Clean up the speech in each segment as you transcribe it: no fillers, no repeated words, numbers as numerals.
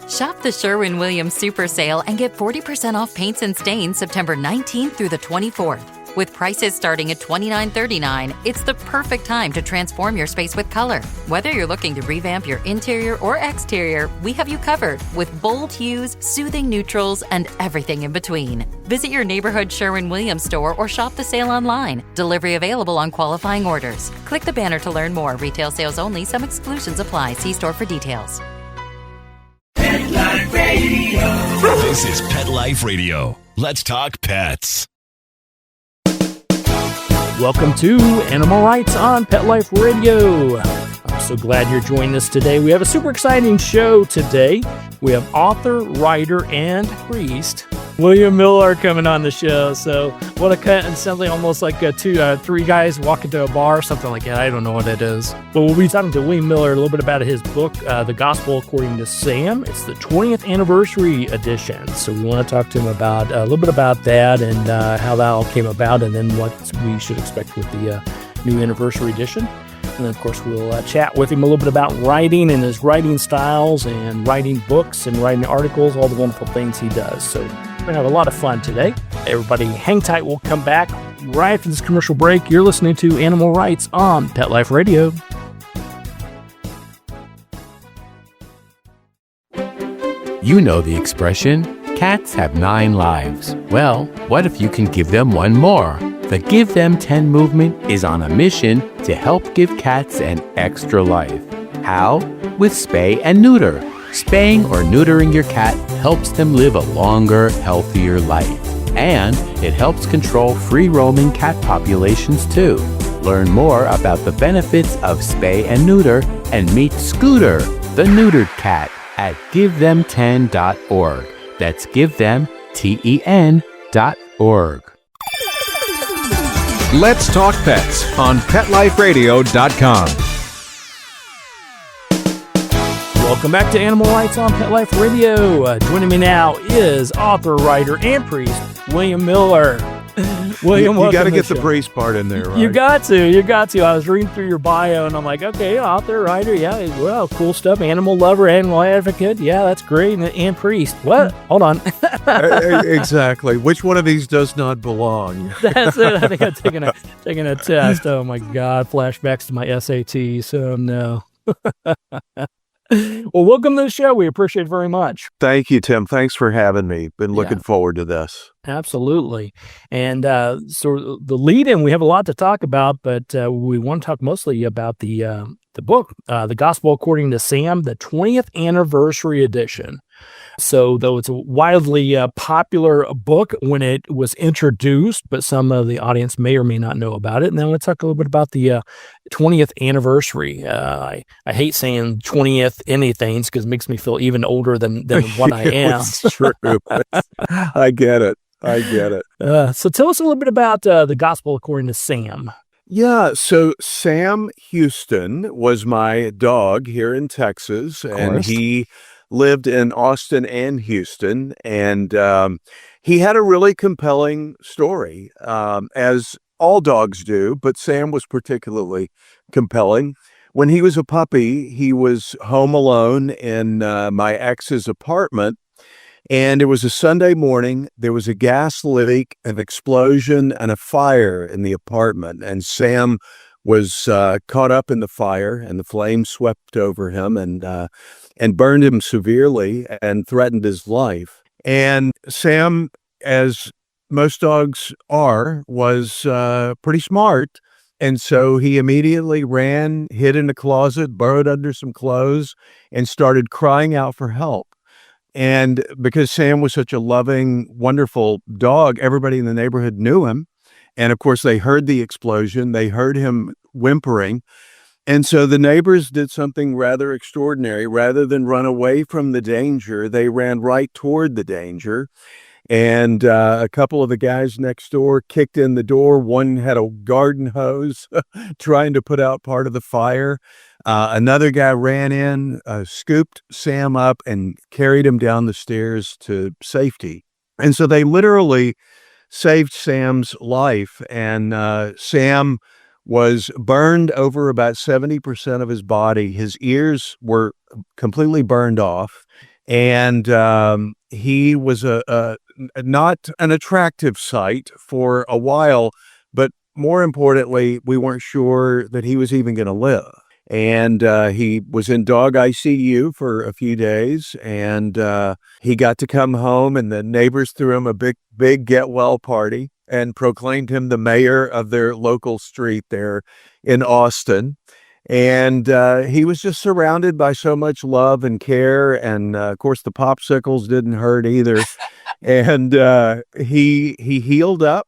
Shop the Sherwin-Williams Super Sale and get 40% off paints and stains September 19th through the 24th. With prices starting at $29.39, it's the perfect time to transform your space with color. Whether you're looking to revamp your interior or exterior, we have you covered with bold hues, soothing neutrals, and everything in between. Visit your neighborhood Sherwin-Williams store or shop the sale online. Delivery available on qualifying orders. Click the banner to learn more. Retail sales only. Some exclusions apply. See store for details. Pet Life Radio. This is Pet Life Radio. Let's talk pets. Welcome to Animal Rights on Pet Life Radio. I'm so glad you're joining us today. We have a super exciting show today. We have author, writer, and priest Willaim Miller coming on the show. So what a cut, and something almost like three guys walking to a bar or something like that. I don't know what it is. But we'll be talking to Willaim Miller a little bit about his book, The Gospel According to Sam. It's the 20th anniversary edition. So we want to talk to him about a little bit about that and how that all came about, and then what we should expect with the new anniversary edition. And then, of course, we'll chat with him a little bit about writing and his writing styles and writing books and writing articles, all the wonderful things he does. So we're going to have a lot of fun today. Everybody hang tight. We'll come back right after this commercial break. You're listening to Animal Rights on Pet Life Radio. You know the expression, cats have 9 lives. Well, what if you can give them one more? The Give Them 10 movement is on a mission to help give cats an extra life. How? With spay and neuter. Spaying or neutering your cat helps them live a longer, healthier life. And it helps control free-roaming cat populations too. Learn more about the benefits of spay and neuter and meet Scooter, the neutered cat, at GiveThem10.org. That's GiveThem10.org. Let's Talk Pets on PetLifeRadio.com. Welcome back to Animal Rights on Pet Life Radio. Joining me now is author, writer, and priest Willaim Miller. Willaim, you got to get the show. priest part in there, right? You got to. I was reading through your bio, and I'm like, okay, author, writer, yeah, well, cool stuff. Animal lover, animal advocate, yeah, that's great. And priest. What? Hold on. Exactly. Which one of these does not belong? That's it. I think I'm taking a test. Oh my God, flashbacks to my SAT. So no. Well, welcome to the show. We appreciate it very much. Thank you, Tim. Thanks for having me. Been looking forward to this. Absolutely. And so the lead-in, we have a lot to talk about, but we want to talk mostly about the book, The Gospel According to Sam, the 20th anniversary edition. So though it's a wildly popular book when it was introduced, but some of the audience may or may not know about it. And then let's talk a little bit about the 20th anniversary. I hate saying 20th anything because it makes me feel even older than what I am. It's true. I get it. So tell us a little bit about The Gospel According to Sam. Yeah, so Sam Houston was my dog here in Texas, and he lived in Austin and Houston, and he had a really compelling story, as all dogs do, but Sam was particularly compelling. When he was a puppy, he was home alone in my ex's apartment, and it was a Sunday morning. There was a gas leak, an explosion, and a fire in the apartment, and Sam was caught up in the fire, and the flames swept over him and burned him severely and threatened his life. And Sam, as most dogs are, was pretty smart. And so he immediately ran, hid in a closet, burrowed under some clothes, and started crying out for help. And because Sam was such a loving, wonderful dog, everybody in the neighborhood knew him. And of course, they heard the explosion. They heard him whimpering. And so the neighbors did something rather extraordinary. Rather than run away from the danger, they ran right toward the danger. And a couple of the guys next door kicked in the door. One had a garden hose trying to put out part of the fire. Another guy ran in, scooped Sam up, and carried him down the stairs to safety. And so they literally saved Sam's life. And Sam was burned over about 70% of his body. His ears were completely burned off. And he was a not an attractive sight for a while, but more importantly, we weren't sure that he was even going to live. And he was in dog ICU for a few days, and he got to come home, and the neighbors threw him a big get well party and proclaimed him the mayor of their local street there in Austin. And he was just surrounded by so much love and care. And of course, the popsicles didn't hurt either. And he healed up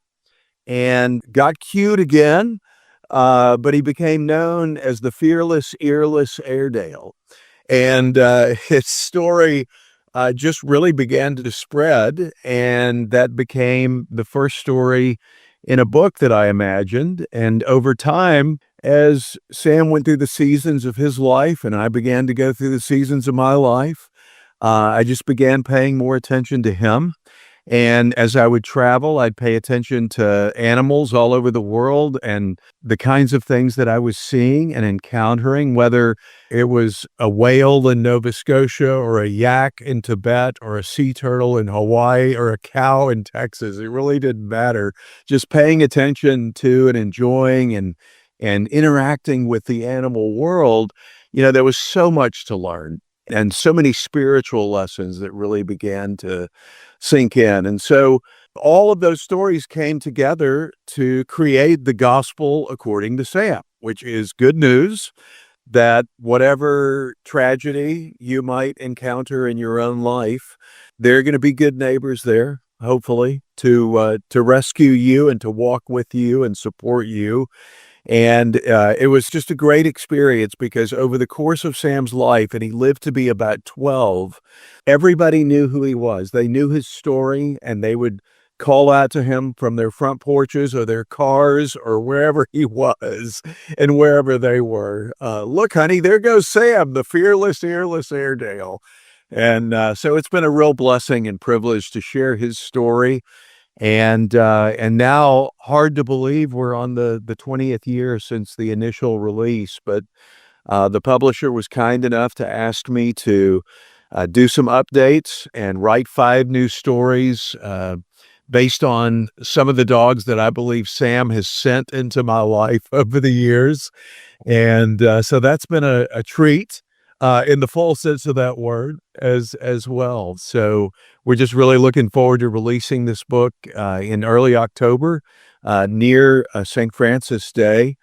and got cute again. But he became known as the fearless, earless Airedale. And his story just really began to spread. And that became the first story in a book that I imagined. And over time, as Sam went through the seasons of his life and I began to go through the seasons of my life, I just began paying more attention to him. And as I would travel, I'd pay attention to animals all over the world and the kinds of things that I was seeing and encountering, whether it was a whale in Nova Scotia or a yak in Tibet or a sea turtle in Hawaii or a cow in Texas. It really didn't matter. Just paying attention to and enjoying and interacting with the animal world, there was so much to learn and so many spiritual lessons that really began to sink in. And so all of those stories came together to create the gospel according to Sam, which is good news that whatever tragedy you might encounter in your own life, there are going to be good neighbors there, hopefully, to rescue you and to walk with you and support you. And it was just a great experience because over the course of Sam's life, and he lived to be about 12, everybody knew who he was. They knew his story, and they would call out to him from their front porches or their cars or wherever he was and wherever they were. Look, honey, there goes Sam, the fearless, earless Airedale. And so it's been a real blessing and privilege to share his story. And now, hard to believe we're on the 20th year since the initial release, but the publisher was kind enough to ask me to do some updates and write 5 new stories based on some of the dogs that I believe Sam has sent into my life over the years. And so that's been a treat in the full sense of that word as well. So we're just really looking forward to releasing this book in early October near St. Francis Day,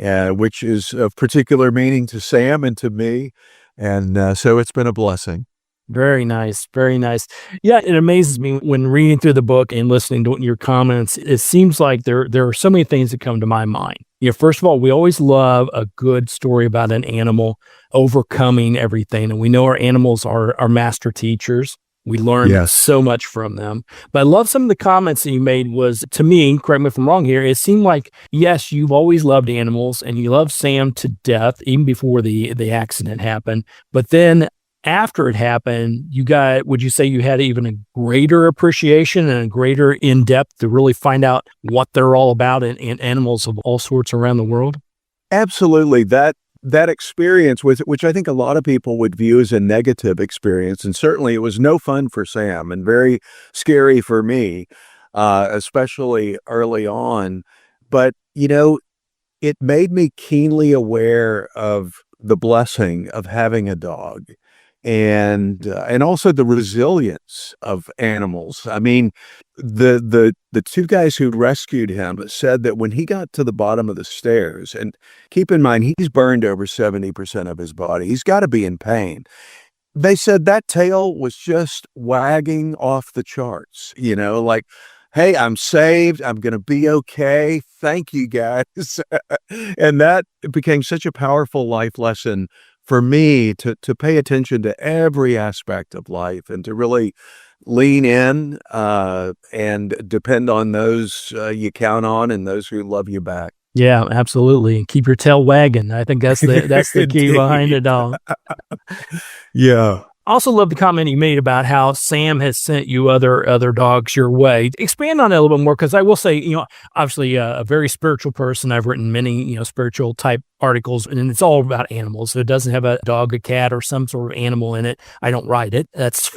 which is of particular meaning to Sam and to me. And so it's been a blessing. Very nice. Very nice. Yeah, it amazes me when reading through the book and listening to your comments. It seems like there are so many things that come to my mind. First of all, we always love a good story about an animal overcoming everything. And we know our animals are our master teachers. We learn so much from them. But I love some of the comments that you made was, to me, correct me if I'm wrong here, it seemed like, yes, you've always loved animals and you love Sam to death, even before the accident happened. But then after it happened, would you say you had even a greater appreciation and a greater in-depth to really find out what they're all about in animals of all sorts around the world? Absolutely. That experience, which I think a lot of people would view as a negative experience, and certainly it was no fun for Sam and very scary for me, especially early on. But, it made me keenly aware of the blessing of having a dog. And also the resilience of animals. I mean, the 2 guys who rescued him said that when he got to the bottom of the stairs, and keep in mind, he's burned over 70% of his body. He's got to be in pain. They said that tail was just wagging off the charts, like, hey, I'm saved. I'm going to be okay. Thank you, guys. And that became such a powerful life lesson for me to pay attention to every aspect of life and to really lean in and depend on those you count on and those who love you back. Yeah, absolutely. And keep your tail wagging. I think that's the key behind it all. Yeah. I also love the comment you made about how Sam has sent you other dogs your way. Expand on that a little bit more, because I will say, obviously a very spiritual person. I've written many, spiritual type articles, and it's all about animals. So it doesn't have a dog, a cat, or some sort of animal in it. I don't write it. That's,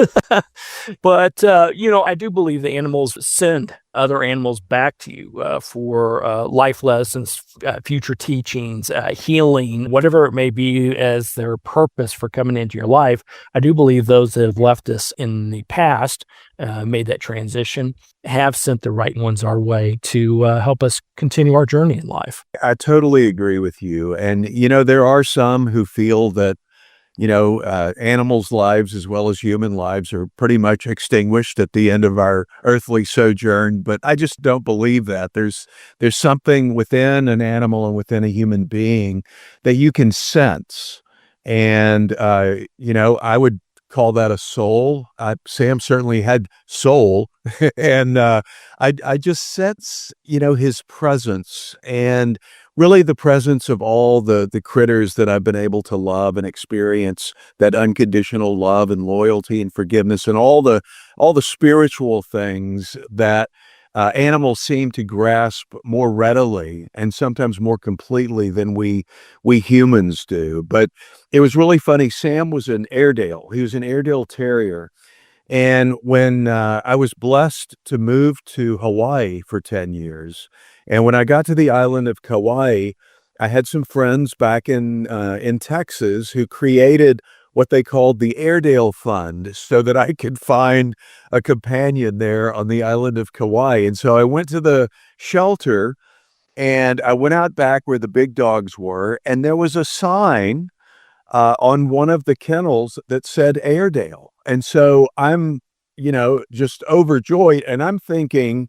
but I do believe the animals send other animals back to you for life lessons, future teachings, healing, whatever it may be as their purpose for coming into your life. I do believe those that have left us in the past, made that transition, have sent the right ones our way to help us continue our journey in life. I totally agree with you. And, there are some who feel that, animals' lives as well as human lives are pretty much extinguished at the end of our earthly sojourn. But I just don't believe that. There's something within an animal and within a human being that you can sense. And, I would call that a soul. Sam certainly had soul. And I just sense, his presence, and really the presence of all the critters that I've been able to love and experience, that unconditional love and loyalty and forgiveness, and all the spiritual things that animals seem to grasp more readily and sometimes more completely than we humans do. But it was really funny. Sam was an Airedale. He was an Airedale Terrier. And when I was blessed to move to Hawaii for 10 years, and when I got to the island of Kauai, I had some friends back in Texas who created what they called the Airedale Fund so that I could find a companion there on the island of Kauai. And so I went to the shelter, and I went out back where the big dogs were, and there was a sign on one of the kennels that said Airedale. And so I'm, just overjoyed, and I'm thinking,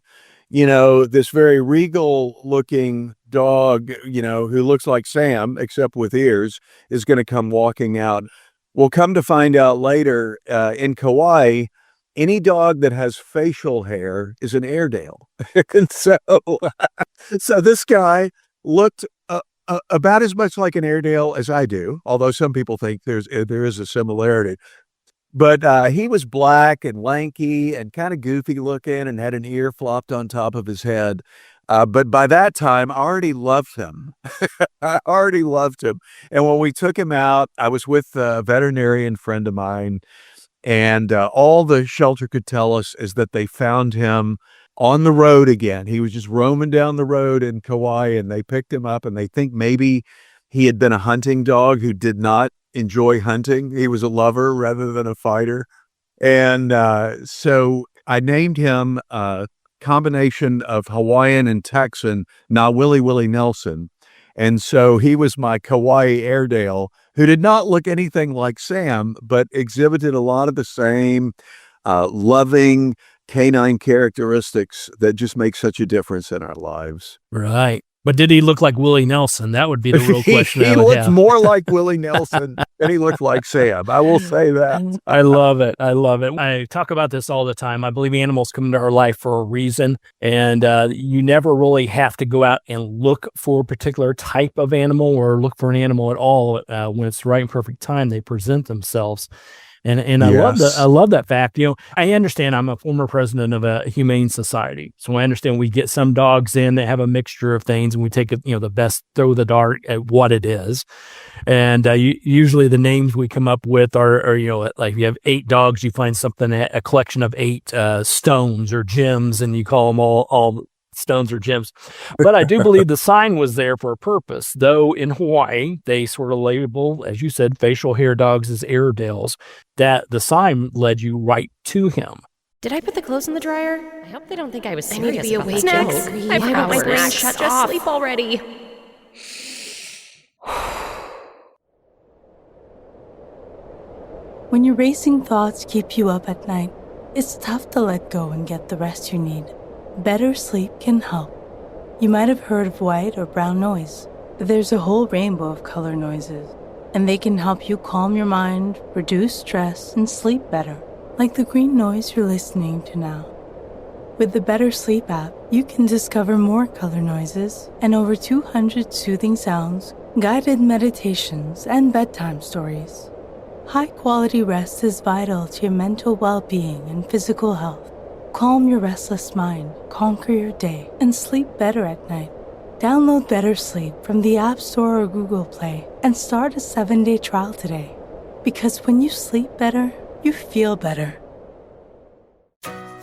this very regal looking dog, who looks like Sam, except with ears, is going to come walking out. Well, come to find out later, in Kauai, any dog that has facial hair is an Airedale. And so this guy looked about as much like an Airedale as I do, although some people think there is a similarity. But he was black and lanky and kind of goofy looking and had an ear flopped on top of his head. But by that time, I already loved him. I already loved him. And when we took him out, I was with a veterinarian friend of mine, and all the shelter could tell us is that they found him on the road again. He was just roaming down the road in Kauai, and they picked him up, and they think maybe he had been a hunting dog who did not enjoy hunting. He was a lover rather than a fighter. And so I named him a combination of Hawaiian and Texan, Na Willie Willie Nelson. And so he was my Kauai Airedale, who did not look anything like Sam, but exhibited a lot of the same loving canine characteristics that just make such a difference in our lives. Right. But did he look like Willie Nelson? That would be the real question. He looked more like Willie Nelson than he looked like Sam. I will say that. I love it. I love it. I talk about this all the time. I believe animals come into our life for a reason, and you never really have to go out and look for a particular type of animal or look for an animal at all. When it's the right and perfect time, they present themselves. And I love that fact. I understand I'm a former president of a humane society. So I understand we get some dogs in that have a mixture of things, and we take the best, throw the dart at what it is. And usually the names we come up with are like if you have 8 dogs, you find something, a collection of 8 stones or gems, and you call them all stones or gems. But I do believe the sign was there for a purpose, though in Hawaii, they sort of label, as you said, facial hair dogs as Airedales, that the sign led you right to him. Did I put the clothes in the dryer? I hope they don't think I was serious. I need to be about awake. Snacks. I forgot my brain shut Just off. sleep already. When your racing thoughts keep you up at night, it's tough to let go and get the rest you need. Better sleep can help. You might have heard of white or brown noise. There's a whole rainbow of color noises, and they can help you calm your mind, reduce stress, and sleep better, like the green noise you're listening to now. With the Better Sleep app, you can discover more color noises and over 200 soothing sounds, guided meditations, and bedtime stories. High-quality rest is vital to your mental well-being and physical health. Calm your restless mind, conquer your day, and sleep better at night. Download Better Sleep from the App Store or Google Play and start a 7-day trial today. Because when you sleep better, you feel better.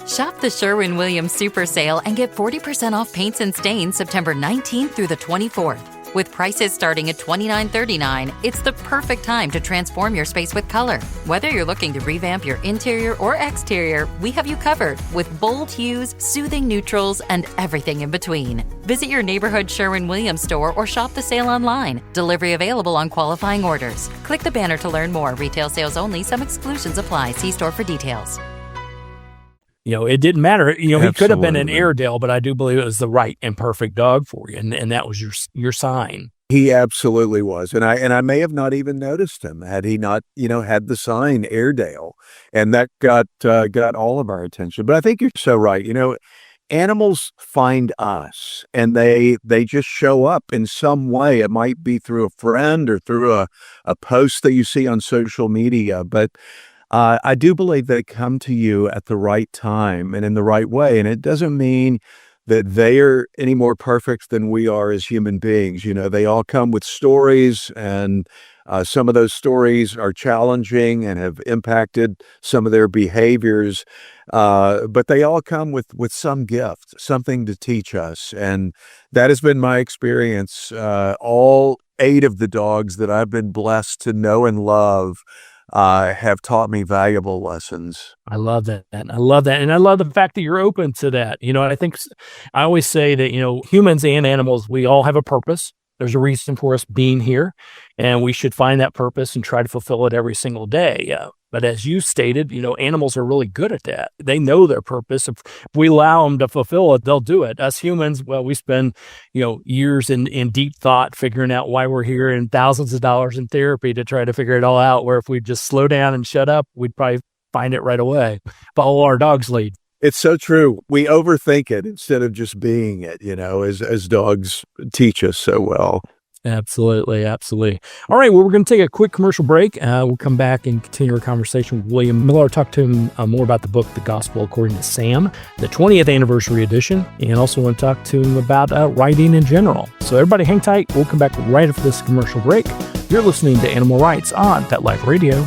Shop the Sherwin-Williams Super Sale and get 40% off paints and stains September 19th through the 24th. With prices starting at $29.39, it's the perfect time to transform your space with color. Whether you're looking to revamp your interior or exterior, we have you covered with bold hues, soothing neutrals, and everything in between. Visit your neighborhood Sherwin-Williams store or shop the sale online. Delivery available on qualifying orders. Click the banner to learn more. Retail sales only. Some exclusions apply. See store for details. It didn't matter. He could have been an Absolutely. Airedale, but I do believe it was the right and perfect dog for you, and that was your sign. He absolutely was. And I may have not even noticed him had he not, had the sign Airedale. And that got all of our attention. But I think you're so right. Animals find us and they just show up in some way. It might be through a friend or through a post that you see on social media, but I do believe they come to you at the right time and in the right way. And it doesn't mean that they are any more perfect than we are as human beings. They all come with stories, and some of those stories are challenging and have impacted some of their behaviors. But they all come with some gift, something to teach us. And that has been my experience. All 8 of the dogs that I've been blessed to know and love have taught me valuable lessons. I love that. And I love that. And I love the fact that you're open to that. I always say that, humans and animals, we all have a purpose. There's a reason for us being here, and we should find that purpose and try to fulfill it every single day. But as you stated, animals are really good at that. They know their purpose. If we allow them to fulfill it, they'll do it. Us humans, well, we spend, years in deep thought figuring out why we're here and thousands of dollars in therapy to try to figure it all out, where if we just slow down and shut up, we'd probably find it right away. Follow our dog's lead. It's so true. We overthink it instead of just being it, as dogs teach us so well. Absolutely. Absolutely. All right. Well, we're going to take a quick commercial break. We'll come back and continue our conversation with Willaim Miller. Talk to him more about the book, The Gospel According to Sam, the 20th anniversary edition, and also want to talk to him about writing in general. So everybody hang tight. We'll come back right after this commercial break. You're listening to Animal Rights on Pet Life Radio.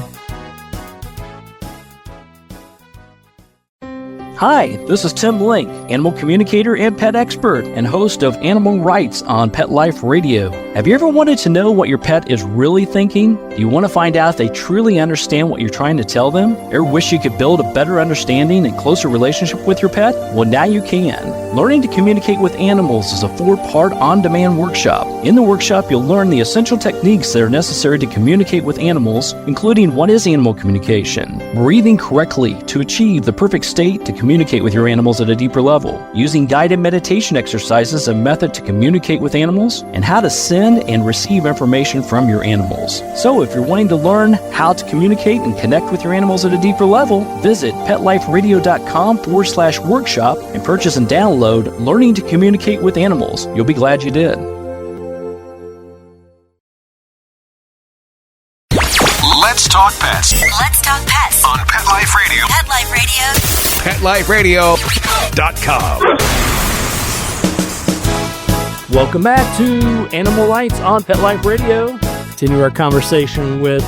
Hi, this is Tim Link, animal communicator and pet expert and host of Animal Rights on Pet Life Radio. Have you ever wanted to know what your pet is really thinking? Do you want to find out if they truly understand what you're trying to tell them? Or wish you could build a better understanding and closer relationship with your pet? Well, now you can. Learning to Communicate with Animals is a 4-part on-demand workshop. In the workshop, you'll learn the essential techniques that are necessary to communicate with animals, including what is animal communication, breathing correctly to achieve the perfect state to communicate with your animals at a deeper level, using guided meditation exercises, a method to communicate with animals, and how to send and receive information from your animals. So if you're wanting to learn how to communicate and connect with your animals at a deeper level, visit PetLifeRadio.com/workshop and purchase and download Learning to Communicate with Animals. You'll be glad you did. Let's talk pets Let's talk pets on Pet Life Radio. Pet Life Radio. PetLifeRadio.com. Welcome back to Animal Rights on Pet Life Radio. Continue our conversation with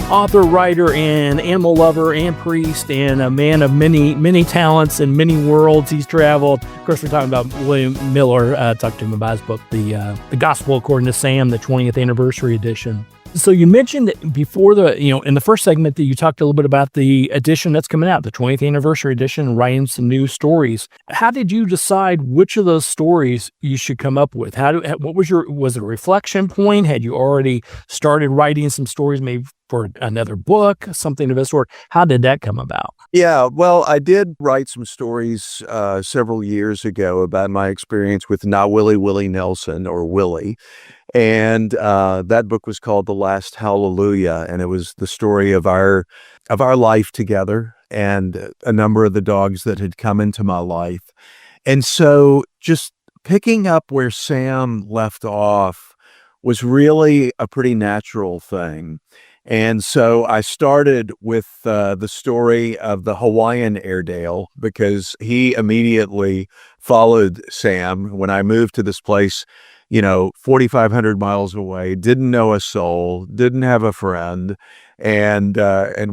author, writer, and animal lover and priest, and a man of many talents and many worlds he's traveled. Of course, we're talking about Willaim Miller. Talked to him about his book, The Gospel According to Sam, the 20th anniversary edition. So you mentioned before in the first segment that you talked a little bit about the edition that's coming out, the 20th anniversary edition, writing some new stories. How did you decide which of those stories you should come up with? Was it a reflection point? Had you already started writing some stories maybe for another book, something of that sort? How did that come about? Yeah, well, I did write some stories several years ago about my experience with Willie Nelson, or Willie. And that book was called The Last Hallelujah, and it was the story of our life together and a number of the dogs that had come into my life. And so just picking up where Sam left off was really a pretty natural thing. And so I started with the story of the Hawaiian Airedale because he immediately followed Sam when I moved to this place, 4,500 miles away, didn't know a soul, didn't have a friend, and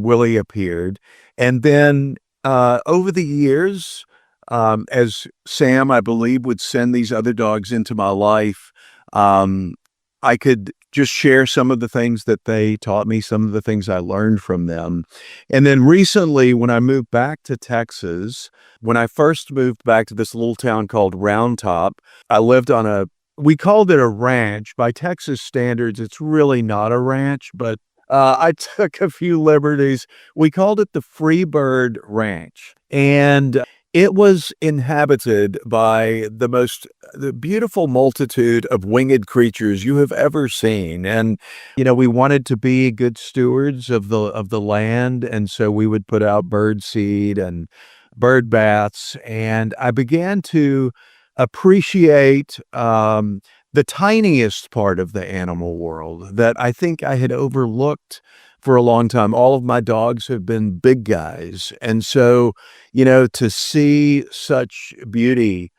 Willie appeared. And then over the years, as Sam, I believe, would send these other dogs into my life, I could just share some of the things that they taught me, some of the things I learned from them. And then recently, when I moved back to Texas, when I first moved back to this little town called Round Top, I lived on we called it a ranch. By Texas standards, it's really not a ranch, but I took a few liberties. We called it the Freebird Ranch. And it was inhabited by the beautiful multitude of winged creatures you have ever seen. And, we wanted to be good stewards of the land. And so we would put out bird seed and bird baths. And I began to appreciate the tiniest part of the animal world that I think I had overlooked for a long time. All of my dogs have been big guys. And so, to see such beauty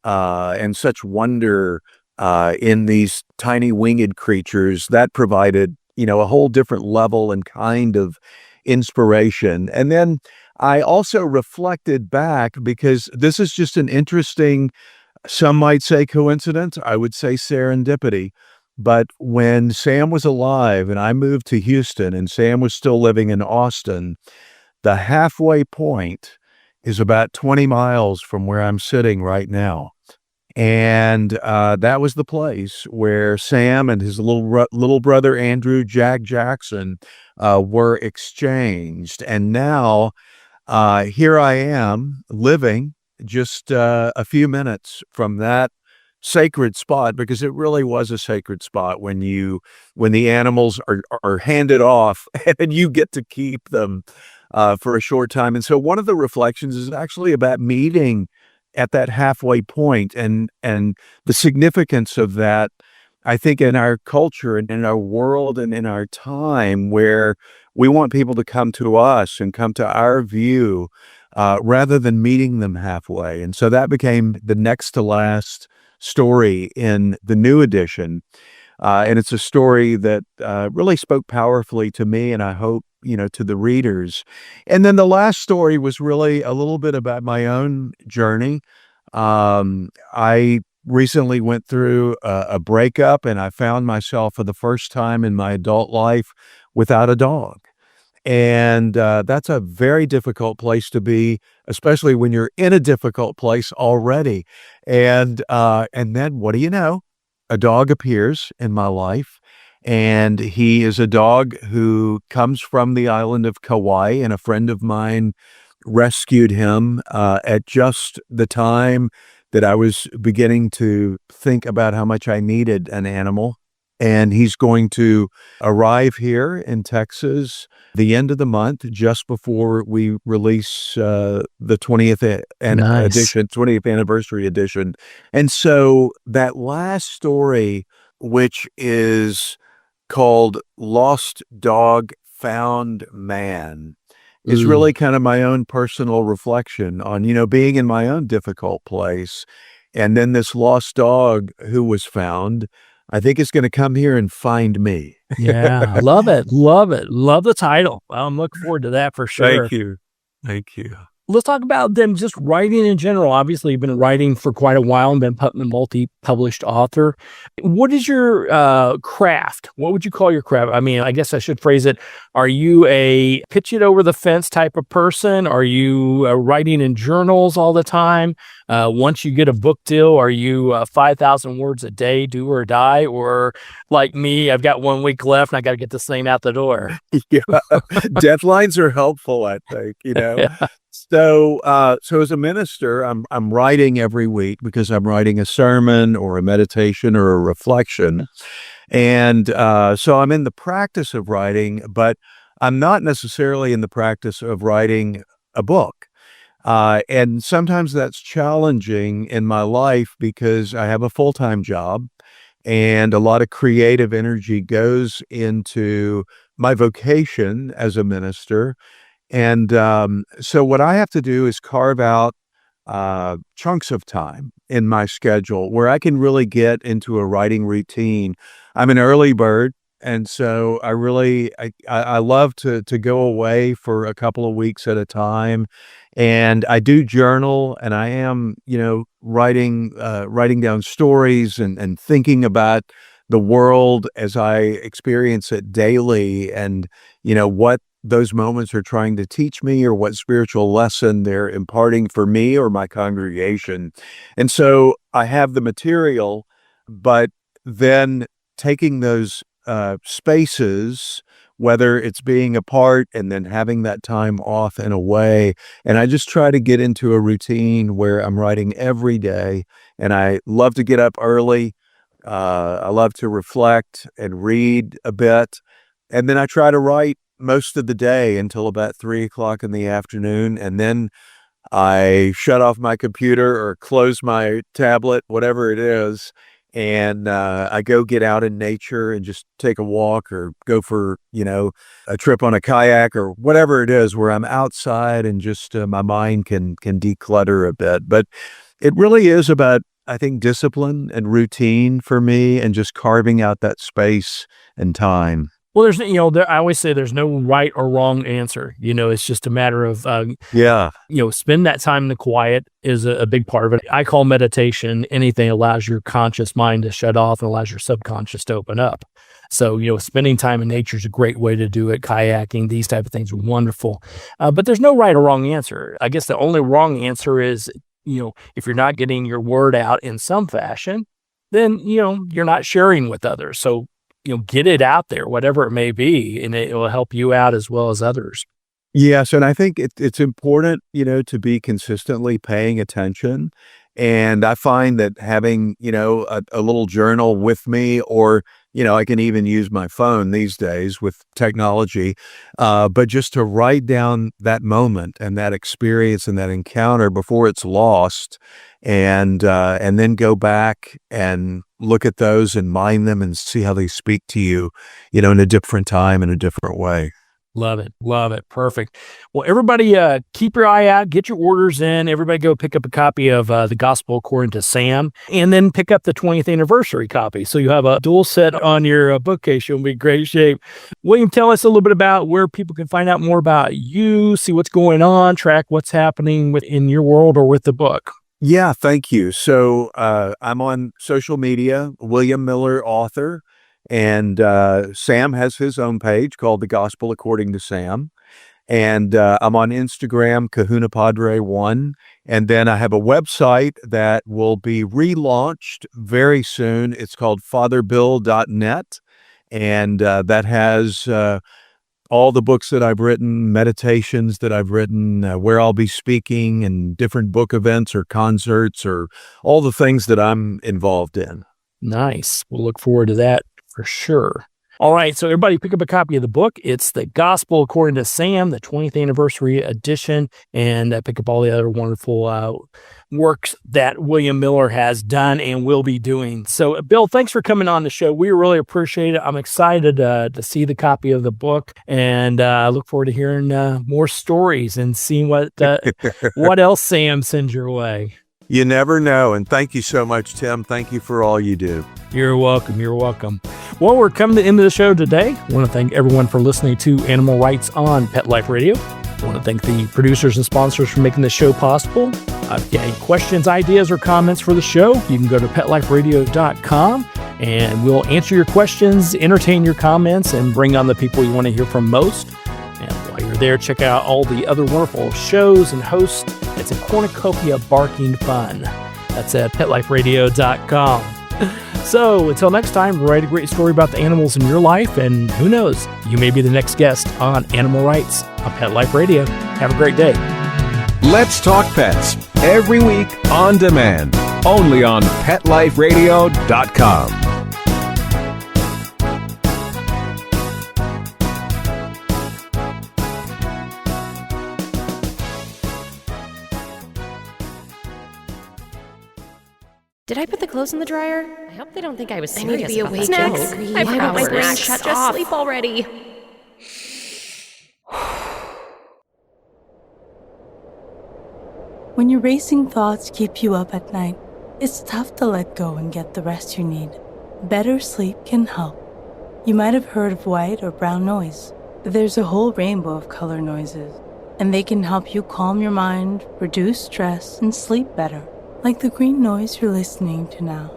and such wonder in these tiny winged creatures, that provided, a whole different level and kind of inspiration. And then I also reflected back because this is just an interesting, some might say coincidence, I would say serendipity. But when Sam was alive and I moved to Houston and Sam was still living in Austin, the halfway point is about 20 miles from where I'm sitting right now. And that was the place where Sam and his little brother, Andrew Jack Jackson, were exchanged. And now here I am living just a few minutes from that sacred spot, because it really was a sacred spot when the animals are handed off and you get to keep them for a short time. And so one of the reflections is actually about meeting at that halfway point and the significance of that, I think, in our culture and in our world and in our time, where we want people to come to us and come to our view rather than meeting them halfway. And so that became the next to last story in the new edition. And it's a story that really spoke powerfully to me, and I hope, to the readers. And then the last story was really a little bit about my own journey. I recently went through a breakup, and I found myself for the first time in my adult life without a dog. And that's a very difficult place to be, especially when you're in a difficult place already. And then what do you know? A dog appears in my life, and he is a dog who comes from the island of Kauai, and a friend of mine rescued him at just the time that I was beginning to think about how much I needed an animal. And he's going to arrive here in Texas the end of the month, just before we release the 20th edition, 20th anniversary edition. And so that last story, which is called Lost Dog, Found Man, is really kind of my own personal reflection on, being in my own difficult place. And then this lost dog who was found, I think it's going to come here and find me. Yeah, love it. Love it. Love the title. I'm looking forward to that for sure. Thank you. Thank you. Let's talk about them just writing in general. Obviously, you've been writing for quite a while and been a multi-published author. What is your craft? What would you call your craft? I mean, I guess I should phrase it. Are you a pitch it over the fence type of person? Are you writing in journals all the time? Once you get a book deal, are you 5,000 words a day, do or die? Or like me, I've got 1 week left and I got to get this thing out the door. Yeah. Deadlines are helpful, I think, Yeah. So as a minister, I'm writing every week because I'm writing a sermon or a meditation or a reflection. And so I'm in the practice of writing, but I'm not necessarily in the practice of writing a book. And sometimes that's challenging in my life because I have a full-time job and a lot of creative energy goes into my vocation as a minister. And so what I have to do is carve out chunks of time in my schedule where I can really get into a writing routine. I'm an early bird. And so I love to go away for a couple of weeks at a time, and I do journal, and I am, writing down stories and thinking about the world as I experience it daily, and what those moments are trying to teach me, or what spiritual lesson they're imparting for me or my congregation. And so I have the material, but then taking those spaces, whether it's being apart and then having that time off and away. And I just try to get into a routine where I'm writing every day. And I love to get up early. I love to reflect and read a bit. And then I try to write most of the day until about 3 o'clock in the afternoon. And then I shut off my computer or close my tablet, whatever it is, and I go get out in nature and just take a walk or go for, a trip on a kayak or whatever it is, where I'm outside and just my mind can declutter a bit. But it really is about, I think, discipline and routine for me, and just carving out that space and time. Well, there's, I always say there's no right or wrong answer. It's just a matter of, spend that time in the quiet is a big part of it. I call meditation anything that allows your conscious mind to shut off and allows your subconscious to open up. So, spending time in nature is a great way to do it. Kayaking, these type of things are wonderful. But there's no right or wrong answer. I guess the only wrong answer is, if you're not getting your word out in some fashion, then, you're not sharing with others. So, get it out there, whatever it may be, and it will help you out as well as others. Yes, and I think it's important, to be consistently paying attention. And I find that having, a little journal with me, or, I can even use my phone these days with technology, but just to write down that moment and that experience and that encounter before it's lost, and then go back and look at those and mine them and see how they speak to you, in a different time, in a different way. Love it. Love it. Perfect. Well, everybody, keep your eye out, get your orders in. Everybody go pick up a copy of The Gospel According to Sam, and then pick up the 20th anniversary copy. So you have a dual set on your bookcase. You'll be in great shape. Willaim, tell us a little bit about where people can find out more about you, see what's going on, track what's happening in your world or with the book. Yeah, thank you. So I'm on social media, Willaim Miller, author. And Sam has his own page called The Gospel According to Sam. And I'm on Instagram, Kahuna Padre 1. And then I have a website that will be relaunched very soon. It's called fatherbill.net. And that has all the books that I've written, meditations that I've written, where I'll be speaking, and different book events or concerts, or all the things that I'm involved in. Nice. We'll look forward to that for sure. All right, so everybody pick up a copy of the book. It's The Gospel According to Sam, the 20th anniversary edition, and pick up all the other wonderful works that Willaim Miller has done and will be doing. So, Bill, thanks for coming on the show. We really appreciate it. I'm excited to see the copy of the book, and I look forward to hearing more stories and seeing what else Sam sends your way. You never know. And thank you so much, Tim. Thank you for all you do. You're welcome. You're welcome. Well, we're coming to the end of the show today. I want to thank everyone for listening to Animal Rights on Pet Life Radio. I want to thank the producers and sponsors for making this show possible. If you have any questions, ideas, or comments for the show, you can go to PetLifeRadio.com, and we'll answer your questions, entertain your comments, and bring on the people you want to hear from most. And while you're there, check out all the other wonderful shows and hosts. It's a cornucopia barking fun. That's at PetLifeRadio.com. So until next time, write a great story about the animals in your life, and who knows, you may be the next guest on Animal Rights on Pet Life Radio. Have a great day. Let's Talk Pets, every week on demand, only on PetLifeRadio.com. Did I put the clothes in the dryer? I hope they don't think I was serious. I need to be about awake. Snacks. I've Why got don't my my brain brain shut shut off. sleep already? When your racing thoughts keep you up at night, it's tough to let go and get the rest you need. Better sleep can help. You might have heard of white or brown noise. There's a whole rainbow of color noises, and they can help you calm your mind, reduce stress, and sleep better, like the green noise you're listening to now.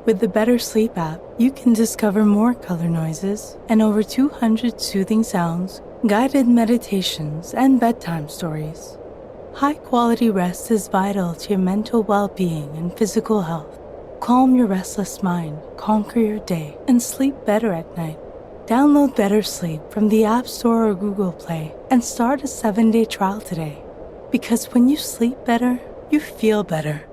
With the Better Sleep app, you can discover more color noises and over 200 soothing sounds, guided meditations, and bedtime stories. High-quality rest is vital to your mental well-being and physical health. Calm your restless mind, conquer your day, and sleep better at night. Download Better Sleep from the App Store or Google Play and start a 7-day trial today. Because when you sleep better, you feel better.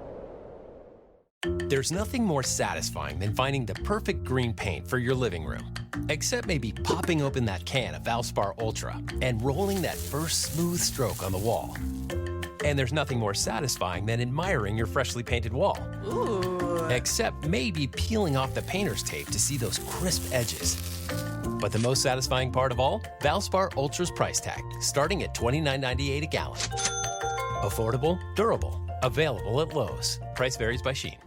There's nothing more satisfying than finding the perfect green paint for your living room. Except maybe popping open that can of Valspar Ultra and rolling that first smooth stroke on the wall. And there's nothing more satisfying than admiring your freshly painted wall. Ooh. Except maybe peeling off the painter's tape to see those crisp edges. But the most satisfying part of all? Valspar Ultra's price tag, starting at $29.98 a gallon. Affordable, durable, available at Lowe's. Price varies by Shein.